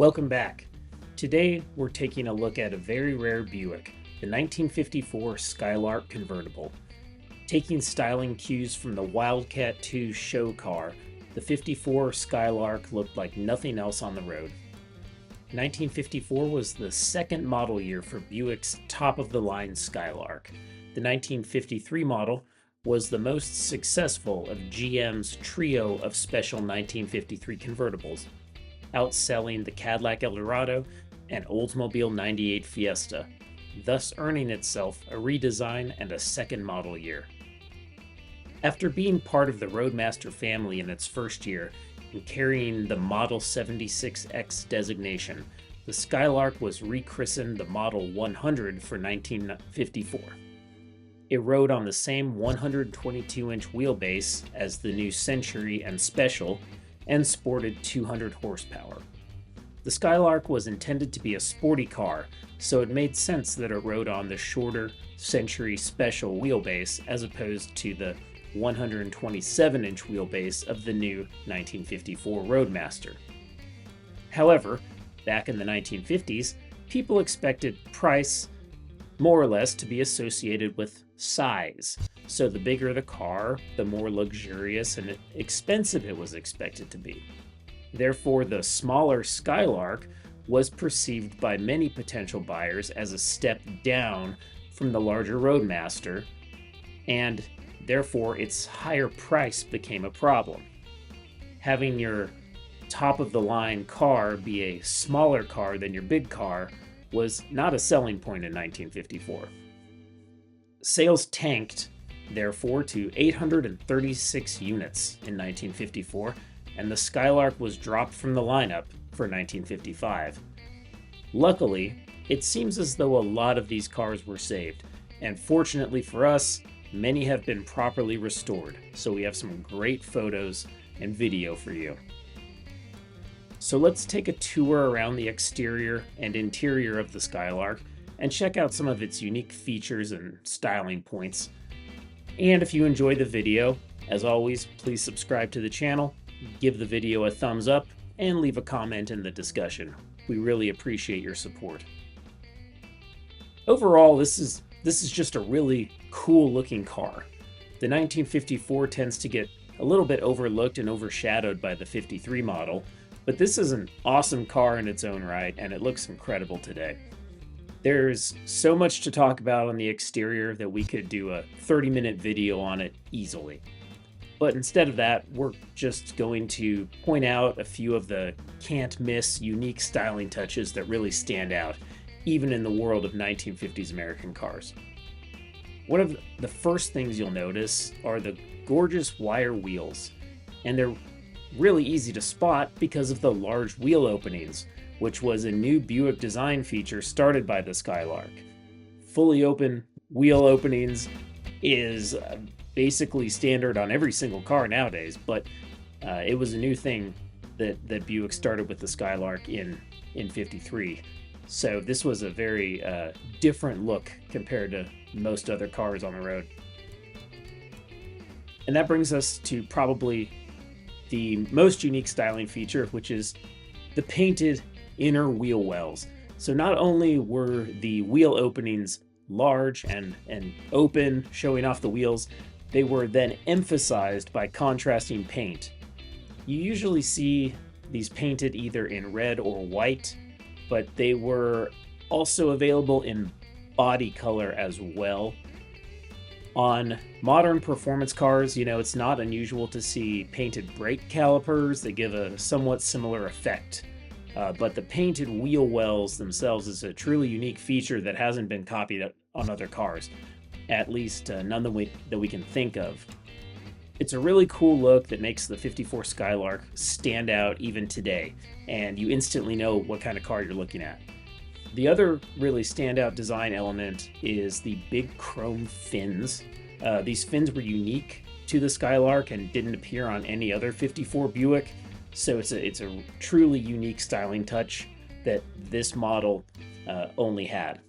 Welcome back. Today we're taking a look at a very rare Buick, the 1954 Skylark convertible. Taking styling cues from the Wildcat II show car, the 54 Skylark looked like nothing else on the road. 1954 was the second model year for Buick's top-of-the-line Skylark. The 1953 model was the most successful of GM's trio of special 1953 convertibles, outselling the Cadillac Eldorado and Oldsmobile 98 Fiesta, thus earning itself a redesign and a second model year. After being part of the Roadmaster family in its first year and carrying the Model 76X designation, the Skylark was rechristened the Model 100 for 1954. It rode on the same 122-inch wheelbase as the new Century and Special, and sported 200 horsepower. The Skylark was intended to be a sporty car, so it made sense that it rode on the shorter Century Special wheelbase as opposed to the 127-inch wheelbase of the new 1954 Roadmaster. However, back in the 1950s, people expected price more or less to be associated with size. So the bigger the car, the more luxurious and expensive it was expected to be. Therefore, the smaller Skylark was perceived by many potential buyers as a step down from the larger Roadmaster, and therefore its higher price became a problem. Having your top-of-the-line car be a smaller car than your big car was not a selling point in 1954. Sales tanked, therefore, to 836 units in 1954, and the Skylark was dropped from the lineup for 1955. Luckily, it seems as though a lot of these cars were saved, and fortunately for us, many have been properly restored, so we have some great photos and video for you. So let's take a tour around the exterior and interior of the Skylark and check out some of its unique features and styling points. And if you enjoyed the video, as always, please subscribe to the channel, give the video a thumbs up, and leave a comment in the discussion. We really appreciate your support. Overall, this is just a really cool looking car. The 1954 tends to get a little bit overlooked and overshadowed by the 53 model, but this is an awesome car in its own right, and it looks incredible today. There's so much to talk about on the exterior that we could do a 30-minute video on it easily. But instead of that, we're just going to point out a few of the can't-miss unique styling touches that really stand out, even in the world of 1950s American cars. One of the first things you'll notice are the gorgeous wire wheels, and they're really easy to spot because of the large wheel openings, which was a new Buick design feature started by the Skylark. Fully open wheel openings is basically standard on every single car nowadays, but it was a new thing that Buick started with the Skylark in 53. So this was a very different look compared to most other cars on the road. And that brings us to probably the most unique styling feature, which is the painted inner wheel wells. So not only were the wheel openings large and open, showing off the wheels, they were then emphasized by contrasting paint. You usually see these painted either in red or white, but they were also available in body color as well. On modern performance cars, it's not unusual to see painted brake calipers that give a somewhat similar effect. But the painted wheel wells themselves is a truly unique feature that hasn't been copied on other cars, at least none that we can think of. It's a really cool look that makes the 54 Skylark stand out even today, and you instantly know what kind of car you're looking at. The other really standout design element is the big chrome fins. These fins were unique to the Skylark and didn't appear on any other 54 Buick, so it's a truly unique styling touch that this model only had.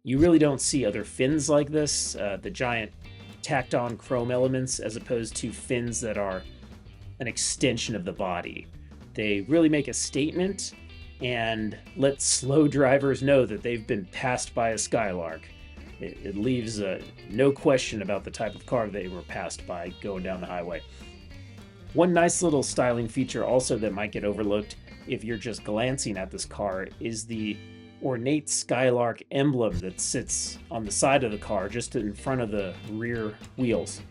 You really don't see other fins like this, the giant tacked on chrome elements, as opposed to fins that are an extension of the body. They really make a statement, and let slow drivers know that they've been passed by a Skylark. It leaves no question about the type of car they were passed by going down the highway. One nice little styling feature also that might get overlooked if you're just glancing at this car is the ornate Skylark emblem that sits on the side of the car just in front of the rear wheels.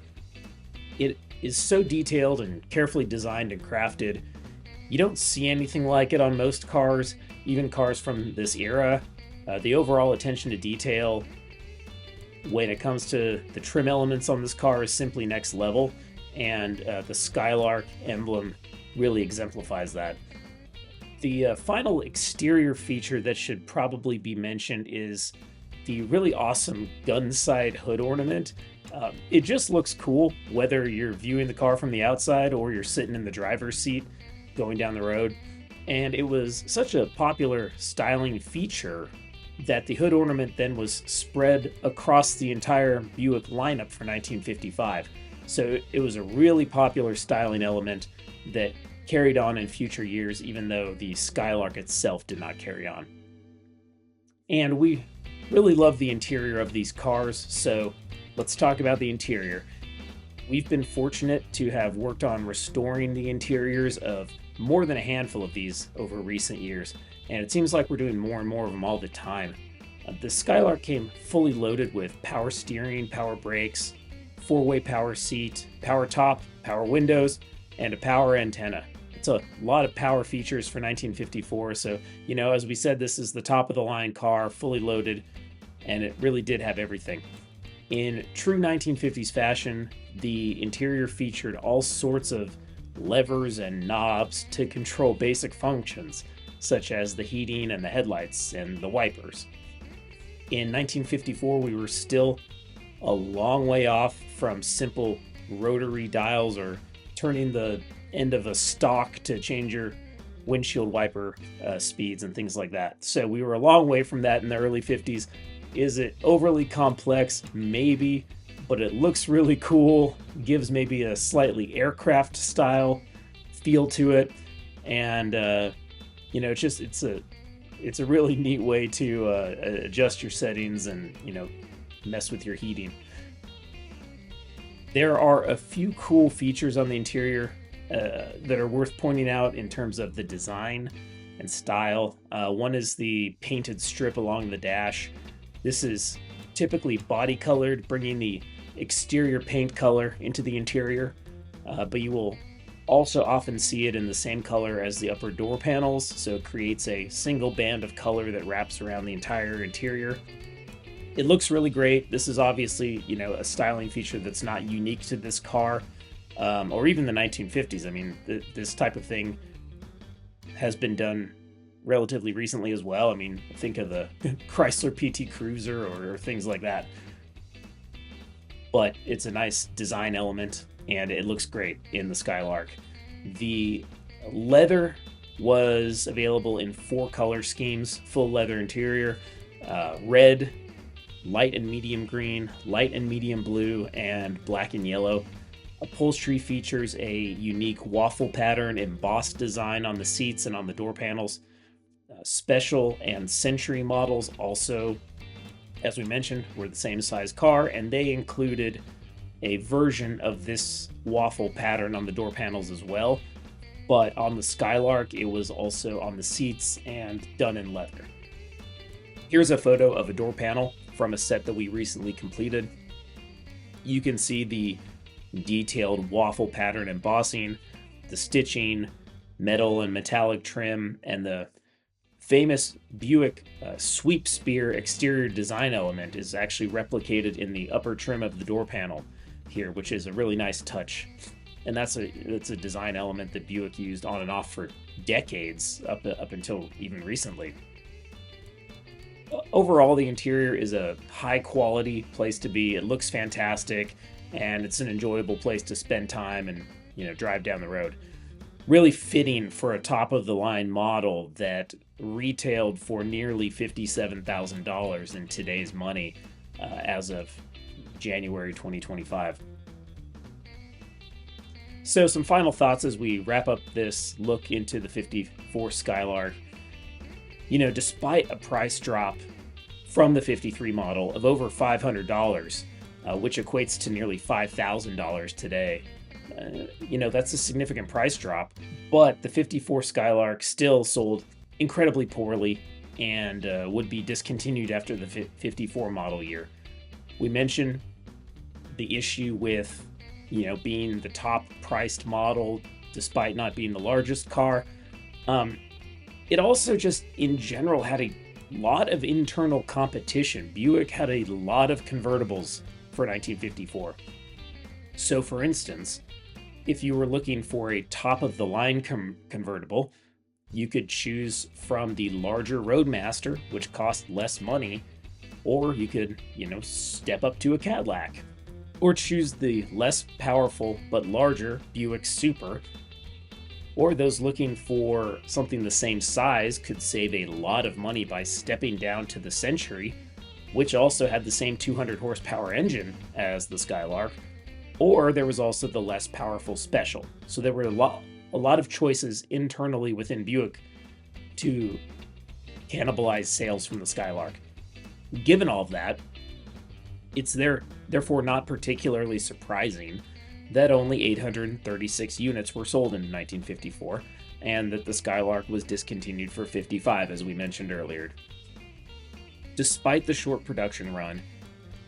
It is so detailed and carefully designed and crafted. You don't see anything like it on most cars, even cars from this era. The overall attention to detail when it comes to the trim elements on this car is simply next level, and the Skylark emblem really exemplifies that. The final exterior feature that should probably be mentioned is the really awesome gun sight hood ornament. It just looks cool whether you're viewing the car from the outside or you're sitting in the driver's seat going down the road. And it was such a popular styling feature that the hood ornament then was spread across the entire Buick lineup for 1955. So it was a really popular styling element that carried on in future years, even though the Skylark itself did not carry on. And we really love the interior of these cars, so let's talk about the interior. We've been fortunate to have worked on restoring the interiors of more than a handful of these over recent years, and it seems like we're doing more and more of them all the time. The Skylark came fully loaded with power steering, power brakes, four-way power seat, power top, power windows, and a power antenna. It's a lot of power features for 1954, so, as we said, this is the top-of-the-line car, fully loaded, and it really did have everything. In true 1950s fashion, the interior featured all sorts of levers and knobs to control basic functions, such as the heating and the headlights and the wipers. In 1954, we were still a long way off from simple rotary dials or turning the end of a stalk to change your windshield wiper speeds and things like that. So we were a long way from that in the early 50s. Is it overly complex? Maybe, but it looks really cool, gives maybe a slightly aircraft style feel to it, and it's a really neat way to adjust your settings and mess with your heating. There are a few cool features on the interior that are worth pointing out in terms of the design and style. One is the painted strip along the dash. This is typically body colored, bringing the exterior paint color into the interior, but you will also often see it in the same color as the upper door panels, so it creates a single band of color that wraps around the entire interior. It looks really great. This is obviously, a styling feature that's not unique to this car, or even the 1950s. I mean, this type of thing has been done relatively recently as well. I mean, think of the Chrysler PT Cruiser or things like that. But it's a nice design element, and it looks great in the Skylark. The leather was available in 4 color schemes: full leather interior, red, light and medium green, light and medium blue, and black and yellow. Upholstery features a unique waffle pattern embossed design on the seats and on the door panels. Special and Century models also, as we mentioned, were the same size car, and they included a version of this waffle pattern on the door panels as well. But on the Skylark, it was also on the seats and done in leather. Here's a photo of a door panel from a set that we recently completed. You can see the detailed waffle pattern embossing, the stitching, metal and metallic trim, and the famous Buick sweep spear exterior design element is actually replicated in the upper trim of the door panel here, which is a really nice touch. And that's a design element that Buick used on and off for decades, up until even recently. Overall, the interior is a high quality place to be. It looks fantastic, and it's an enjoyable place to spend time and drive down the road. Really fitting for a top-of-the-line model that retailed for nearly $57,000 in today's money as of January 2025. So some final thoughts as we wrap up this look into the 54 Skylark. Despite a price drop from the 53 model of over $500, which equates to nearly $5,000 today. That's a significant price drop, but the 54 Skylark still sold incredibly poorly and would be discontinued after the 54 model year. We mentioned the issue with, being the top priced model despite not being the largest car. It also just in general had a lot of internal competition. Buick had a lot of convertibles for 1954. So for instance, if you were looking for a top-of-the-line convertible, you could choose from the larger Roadmaster, which cost less money, or you could, step up to a Cadillac, or choose the less powerful but larger Buick Super, or those looking for something the same size could save a lot of money by stepping down to the Century, which also had the same 200 horsepower engine as the Skylark, or there was also the less powerful Special. So there were a lot of choices internally within Buick to cannibalize sales from the Skylark. Given all of that, it's therefore not particularly surprising that only 836 units were sold in 1954, and that the Skylark was discontinued for 55, as we mentioned earlier. Despite the short production run,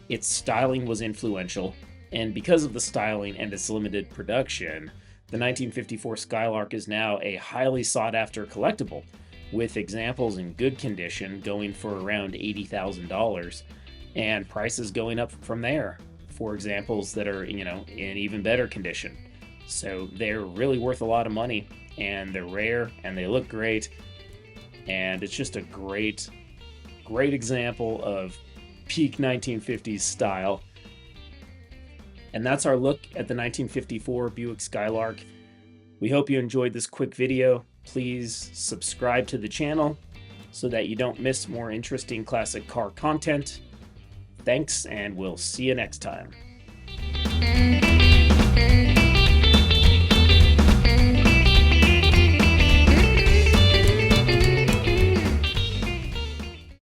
its styling was influential, and because of the styling and its limited production, the 1954 Skylark is now a highly sought-after collectible, with examples in good condition going for around $80,000, and prices going up from there for examples that are, in even better condition. So they're really worth a lot of money, and they're rare, and they look great, and it's just a great example of peak 1950s style. And that's our look at the 1954 Buick Skylark. We hope you enjoyed this quick video. Please subscribe to the channel so that you don't miss more interesting classic car content. Thanks, and we'll see you next time.